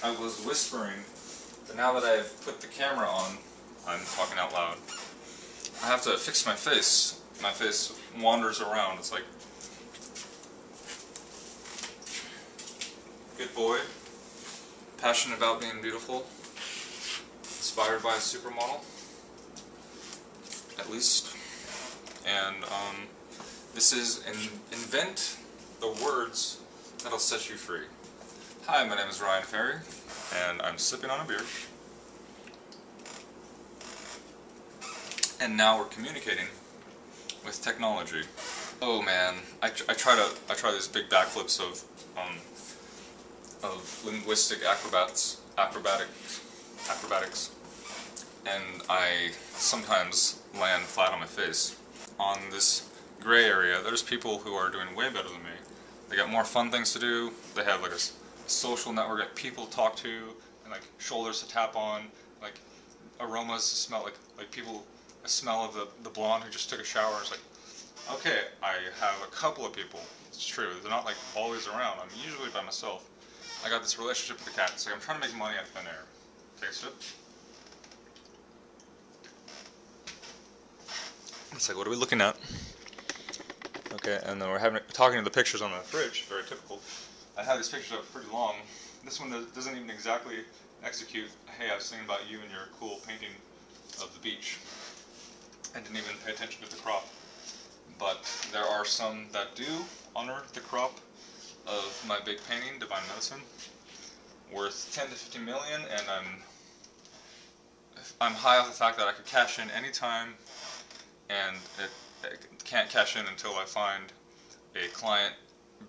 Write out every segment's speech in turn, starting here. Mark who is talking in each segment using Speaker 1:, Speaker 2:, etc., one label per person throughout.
Speaker 1: I was whispering, but now that I've put the camera on, I'm talking out loud. I have to fix my face. My face wanders around. It's like, good boy, passionate about being beautiful, inspired by a supermodel, at least. And this is Invent the Words That'll Set You Free. Hi, my name is Ryan Ferry, and I'm sipping on a beer. And now we're communicating with technology. Oh man, I try these big backflips of linguistic acrobatics, and I sometimes land flat on my face. On this gray area, there's people who are doing way better than me. They got more fun things to do. They have like a social network, like people to talk to, and like shoulders to tap on, like aromas to smell, like people. A smell of the blonde who just took a shower. It's like, okay, I have a couple of people. It's true. They're not like always around. I'm usually by myself. I got this relationship with the cat. It's like I'm trying to make money out of thin air. Take a sip. It's like, what are we looking at? Okay, and then we're talking to the pictures on the fridge. Very typical. I have these pictures up pretty long. This one doesn't even exactly execute. Hey, I was thinking about you and your cool painting of the beach. I didn't even pay attention to the crop, but there are some that do honor the crop of my big painting, Divine Medicine, worth 10 to 50 million, and I'm high off the fact that I could cash in any time, and it can't cash in until I find a client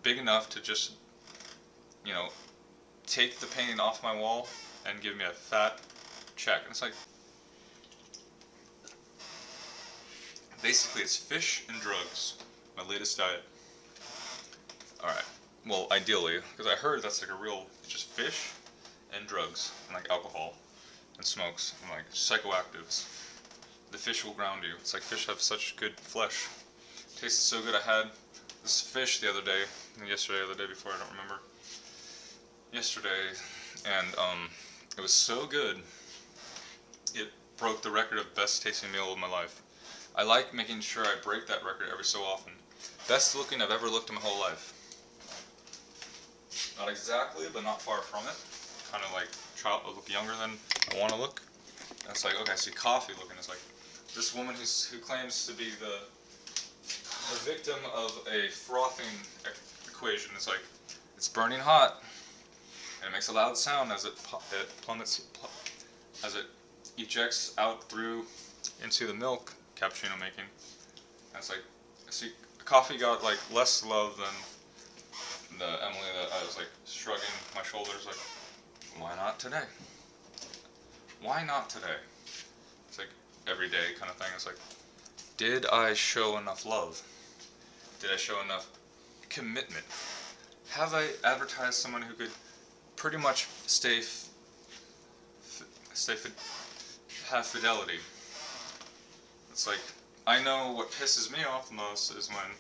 Speaker 1: big enough to just, you know, take the painting off my wall and give me a fat check. And it's like, basically, it's fish and drugs, my latest diet. Alright, well, ideally, because I heard that's like a real, just fish and drugs, and like alcohol, and smokes, and like psychoactives. The fish will ground you. It's like fish have such good flesh. It tasted so good. I had this fish the other day, yesterday or the day before, I don't remember. Yesterday, and it was so good, it broke the record of best tasting meal of my life. I like making sure I break that record every so often. Best looking I've ever looked in my whole life. Not exactly, but not far from it. Kind of like try to look younger than I want to look. And it's like, okay, I see coffee looking. It's like this woman who claims to be the victim of a frothing equation. It's like, it's burning hot, and it makes a loud sound as it plummets, as it ejects out through into the milk. Cappuccino making. And it's like, see, coffee got like less love than the Emily that I was like shrugging my shoulders like, why not today? Why not today? It's like everyday kind of thing. It's like, did I show enough love? Did I show enough commitment? Have I advertised someone who could pretty much have fidelity? It's like, I know what pisses me off the most is when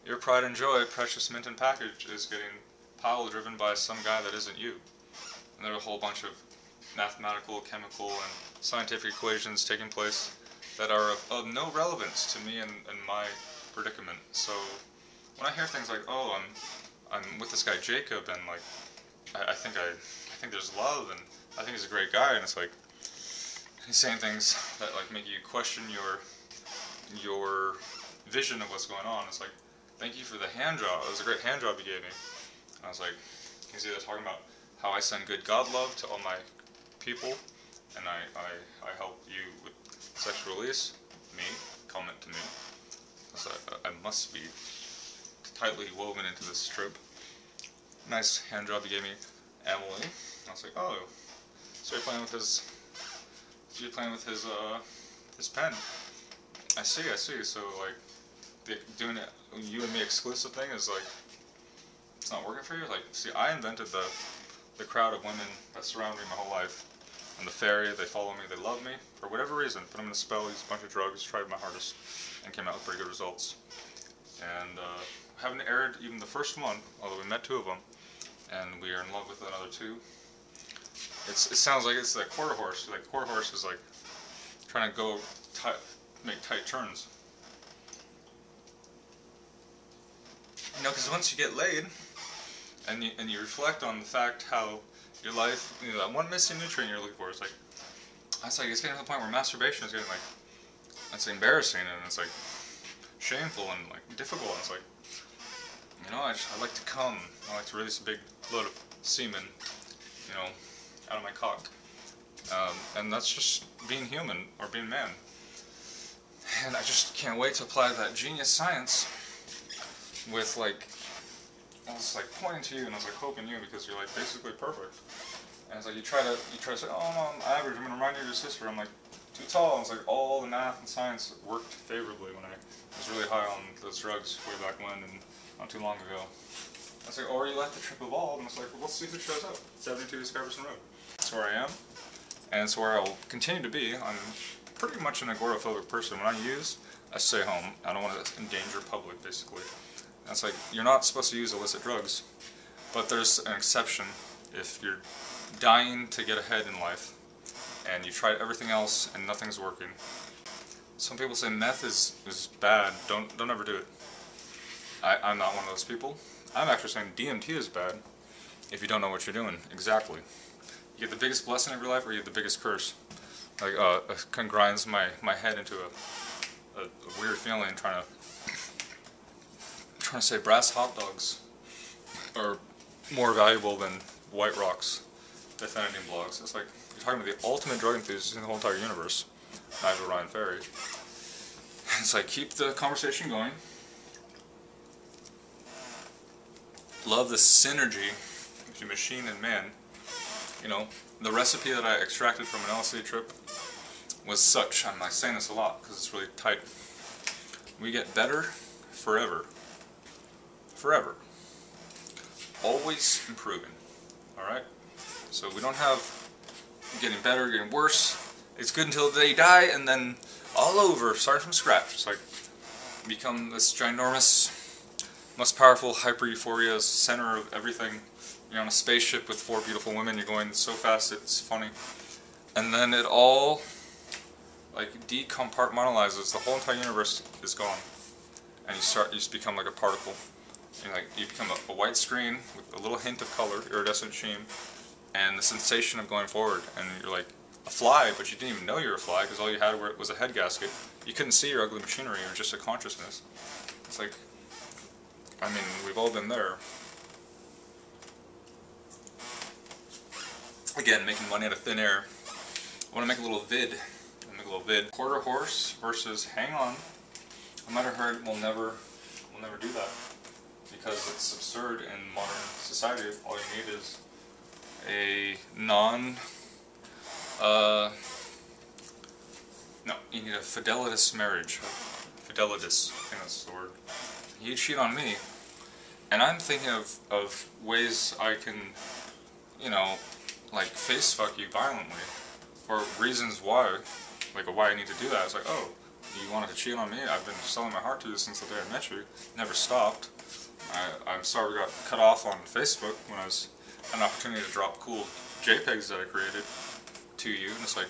Speaker 1: your pride and joy, precious mint and package, is getting pile driven by some guy that isn't you. And there are a whole bunch of mathematical, chemical, and scientific equations taking place that are of no relevance to me and my predicament. So when I hear things like, oh, I'm with this guy Jacob, and like I think there's love, and I think he's a great guy, and it's like he's saying things that like make you question your vision of what's going on. It's like, thank you for the hand job. It was a great hand job you gave me. And I was like, he's either talking about how I send good God love to all my people, and I help you with sexual release, me, comment to me. So I must be tightly woven into this strip. Nice hand job you gave me, Emily. And I was like, oh, so you're playing with his pen. I see. So like, doing it you and me exclusive thing is like, it's not working for you. Like, see, I invented the crowd of women that surround me my whole life. And the fairy, they follow me, they love me for whatever reason. Put them in a spell, use a bunch of drugs, tried my hardest, and came out with pretty good results. And haven't aired even the first one, although we met 2 of them, and we are in love with another 2. it sounds like it's like quarter horse. Like quarter horse is like trying to go tight, make tight turns. You know, because once you get laid, and you reflect on the fact how your life, you know, that one missing nutrient you're looking for, it's like it's getting to the point where masturbation is getting like, it's embarrassing and it's like shameful and like difficult. And it's like, you know, I like to come. I like to release a big load of semen, you know, out of my cock. And that's just being human or being man. And I just can't wait to apply that genius science with like, I was like pointing to you and I was like hoping you because you're like basically perfect. And it's like you try to say, oh no, I'm average, I'm gonna remind you of your sister. I'm like too tall. And it's like all the math and science worked favorably when I was really high on those drugs way back when and not too long ago. I was like, or you let the trip evolve, and it's like, well, let's see who shows up. 72 Discoverson Road. That's where I am, and it's where I will continue to be. I'm pretty much an agoraphobic person. When I use, I stay home. I don't want to endanger public, basically. And it's like, you're not supposed to use illicit drugs, but there's an exception if you're dying to get ahead in life, and you tried everything else and nothing's working. Some people say meth is bad. Don't ever do it. I'm not one of those people. I'm actually saying DMT is bad if you don't know what you're doing. Exactly. You get the biggest blessing of your life or you get the biggest curse. Like, it kind of grinds my head into a weird feeling trying to say brass hot dogs are more valuable than White Rock's death ending blogs. It's like, you're talking about the ultimate drug enthusiast in the whole entire universe, Nigel Ryan Ferry. It's like, keep the conversation going. Love the synergy between machine and man. You know, the recipe that I extracted from an LSD trip was such, I'm like saying this a lot because it's really tight. We get better forever. Forever. Always improving. Alright? So we don't have getting better, getting worse. It's good until the day you die and then all over, start from scratch. It's like become this ginormous, most powerful hyper-euphoria, center of everything. You're on a spaceship with 4 beautiful women, you're going so fast it's funny. And then it all like decompartmentalizes, the whole entire universe is gone. And you just become like a particle. And like you become a white screen with a little hint of color, iridescent sheen, and the sensation of going forward. And you're like a fly, but you didn't even know you were a fly because all you had was a head gasket. You couldn't see your ugly machinery, you were just a consciousness. It's like, I mean, we've all been there. Again, making money out of thin air. I want to make a little vid. Quarter horse versus hang on. No matter hurt, we'll never do that because it's absurd in modern society. All you need is a you need a fidelitous marriage. Fidelitous, I think that's the word. He'd cheat on me, and I'm thinking of ways I can, you know, like face fuck you violently, or reasons why, like why I need to do that. It's like, oh, you wanted to cheat on me? I've been selling my heart to you since the day I met you. Never stopped. I'm sorry we got cut off on Facebook when I was had an opportunity to drop cool JPEGs that I created to you, and it's like,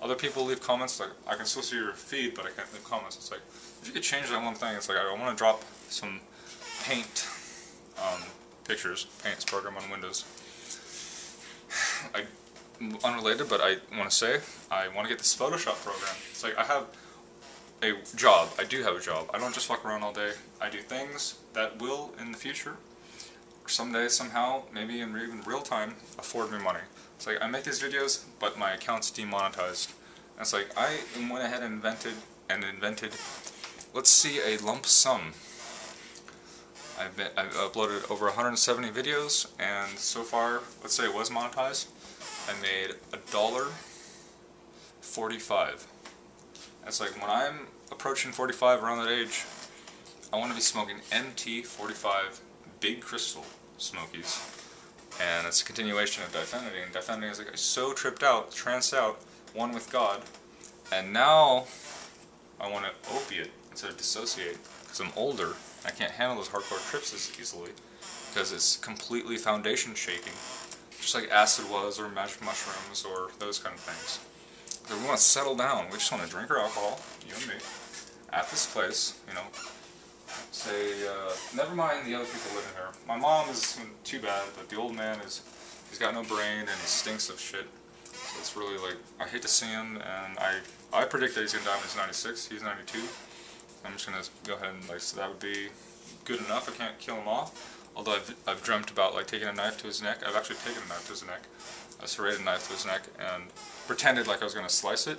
Speaker 1: other people leave comments, like, I can still see your feed, but I can't leave comments. It's like, if you could change that one thing, it's like, I want to drop some Paint pictures, Paint's program on Windows. Unrelated, but I want to say, I want to get this Photoshop program. It's like, I have a job. I do have a job. I don't just fuck around all day. I do things that will, in the future, or someday, somehow, maybe in even real time, afford me money. It's like, I make these videos, but my account's demonetized. And it's like, I went ahead and invented, let's see, a lump sum. I've uploaded over 170 videos, and so far, let's say it was monetized, I made $1.45. It's like, when I'm approaching 45, around that age, I want to be smoking MT45 Big Crystal Smokies. And it's a continuation of Difenity, and Difenity is like so tripped out, tranced out, one with God. And now I want to opiate instead of dissociate, because I'm older. I can't handle those hardcore trips as easily, because it's completely foundation shaking. just like acid was, or magic mushrooms, or those kind of things. So we want to settle down. We just want to drink our alcohol, you and me, at this place, you know. Say, never mind the other people living here. My mom isn't too bad, but the old man he's got no brain and he stinks of shit. So it's really like, I hate to see him, and I predict that he's gonna die when he's 96. He's 92. I'm just gonna go ahead and, like, so that would be good enough. I can't kill him off. Although I've dreamt about, like, taking a knife to his neck. I've actually taken a knife to his neck, a serrated knife to his neck, and pretended like I was gonna slice it.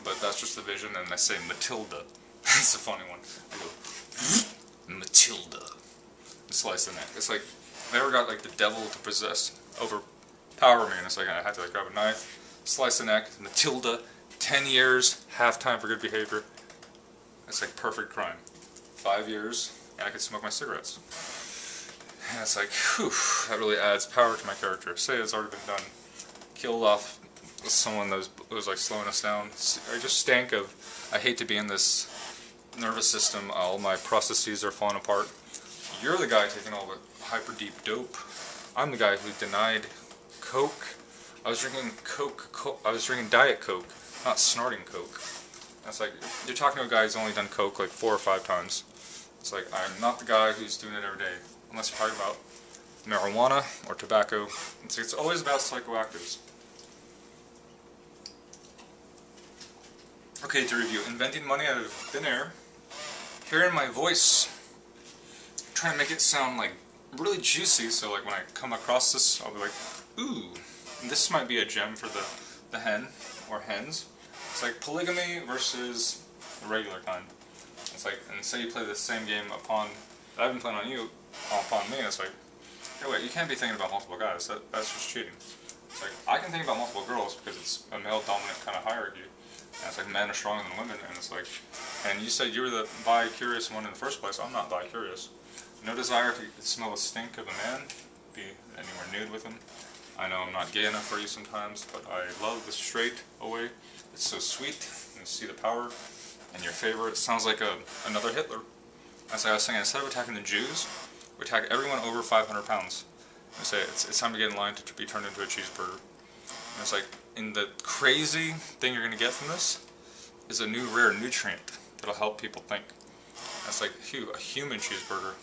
Speaker 1: But that's just the vision, and I say Matilda. It's a funny one. I go, Matilda. And slice the neck. It's like, I never got, like, the devil to overpower me, and it's like I had to, like, grab a knife, slice the neck, Matilda, 10 years, half time for good behavior. It's like perfect crime. 5 years, and I could smoke my cigarettes. And it's like, whew, that really adds power to my character. Say it's already been done. Killed off someone that was like slowing us down. I just stank of, I hate to be in this nervous system, all my processes are falling apart. You're the guy taking all the hyper deep dope. I'm the guy who denied Coke. I was drinking I was drinking Diet Coke, not snorting Coke. That's like, you're talking to a guy who's only done Coke like 4 or 5 times. It's like, I'm not the guy who's doing it every day. Unless you're talking about marijuana or tobacco. It's always about psychoactives. Okay, to review, inventing money out of thin air, hearing my voice, trying to make it sound like really juicy, so like when I come across this, I'll be like, ooh, this might be a gem for the hen, or hens. It's like polygamy versus the regular kind. It's like, and say you play the same game that I've been playing on you, upon me, it's like, hey wait, you can't be thinking about multiple guys, that's just cheating. It's like, I can think about multiple girls because it's a male-dominant kind of hierarchy. And it's like men are stronger than women, and it's like, and you said you were the bi-curious one in the first place. I'm not bi-curious. No desire to smell the stink of a man, be anywhere nude with him. I know I'm not gay enough for you sometimes, but I love the straight away. It's so sweet, and you see the power in your favor. It sounds like another Hitler. As I was saying, instead of attacking the Jews, we attack everyone over 500 pounds. We say it's time to get in line to be turned into a cheeseburger. And it's like, and the crazy thing you're going to get from this is a new rare nutrient that'll help people think. That's like a human cheeseburger.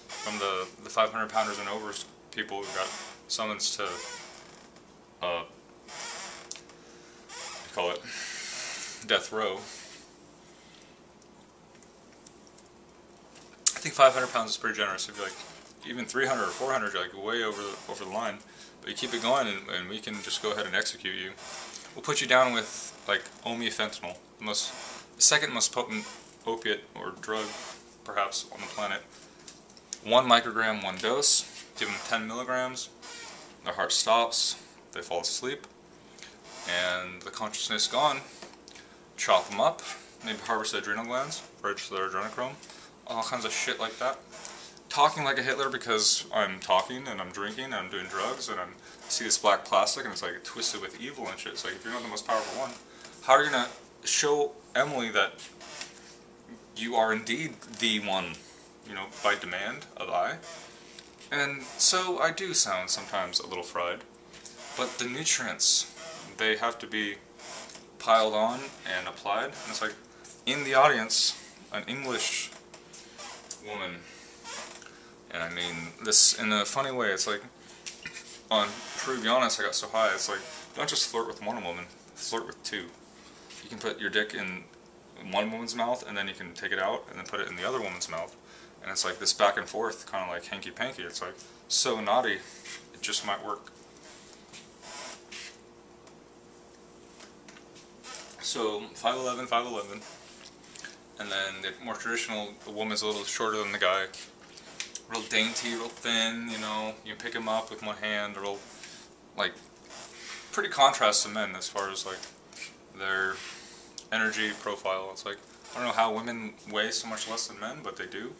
Speaker 1: From the 500 pounders and over people who got summons to, what do you call it, death row. I think 500 pounds is pretty generous. If you're like, even 300 or 400, you're like way over the line. But you keep it going, and we can just go ahead and execute you. We'll put you down with like omefentanyl, the second most potent opiate or drug, perhaps, on the planet. 1 microgram, 1 dose. Give them 10 milligrams. Their heart stops. They fall asleep, and the consciousness gone. Chop them up. Maybe harvest the adrenal glands, purge their adrenochrome. All kinds of shit like that. Talking like a Hitler because I'm talking and I'm drinking and I'm doing drugs and I see this black plastic and it's like twisted with evil and shit. It's like, if you're not the most powerful one, how are you going to show Emily that you are indeed the one, you know, by demand of I? And so I do sound sometimes a little fried, but the nutrients, they have to be piled on and applied. And it's like, in the audience, an English woman. And I mean this in a funny way. It's like, on Peruvianas I got so high, it's like, don't just flirt with one woman, flirt with 2. You can put your dick in one woman's mouth, and then you can take it out, and then put it in the other woman's mouth. And it's like this back and forth, kind of like hanky-panky. It's like, so naughty, it just might work. So, 5'11", 5'11". And then the more traditional, the woman's a little shorter than the guy. Real dainty, real thin, you know, you can pick them up with one hand, real, like, pretty contrast to men as far as, like, their energy profile. It's like, I don't know how women weigh so much less than men, but they do,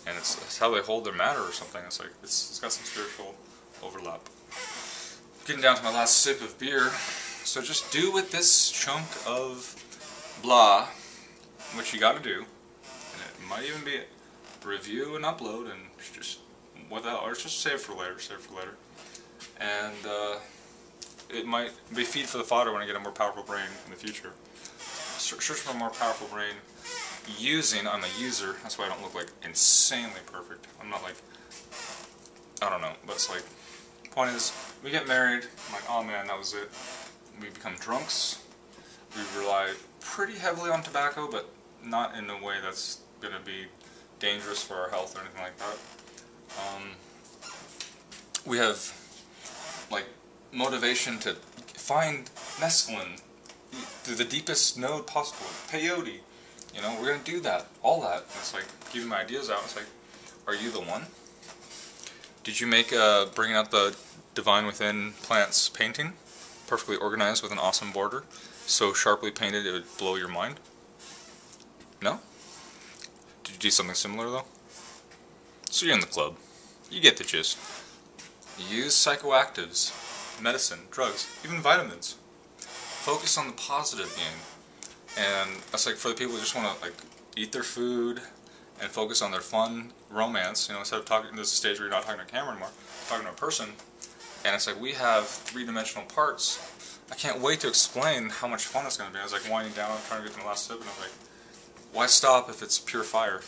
Speaker 1: and it's how they hold their matter or something. It's like, it's got some spiritual overlap. Getting down to my last sip of beer, so just do with this chunk of blah, which you gotta do, and it might even be review and upload, and just without, or just save for later, and it might be feed for the fodder when I get a more powerful brain in the future. Search for a more powerful brain I'm a user, that's why I don't look like insanely perfect. I'm not like, I don't know, but it's like, point is, we get married, I'm like, oh man, that was it. We become drunks, we rely pretty heavily on tobacco, but not in a way that's going to be dangerous for our health or anything like that. We have like motivation to find mescaline through the deepest node possible, peyote. You know, we're going to do that, all that. And it's like giving my ideas out. It's like, are you the one? Did you make Bringing Out the Divine Within Plants painting? Perfectly organized with an awesome border. So sharply painted it would blow your mind? No? Did you do something similar though? So you're in the club. You get the gist. Use psychoactives, medicine, drugs, even vitamins. Focus on the positive game. And that's like for the people who just want to like eat their food and focus on their fun romance, you know, instead of talking, this is a stage where you're not talking to a camera anymore, talking to a person. And it's like, we have three-dimensional parts. I can't wait to explain how much fun it's going to be. I was like winding down, trying to get to the last sip, and I was like, why stop if it's pure fire?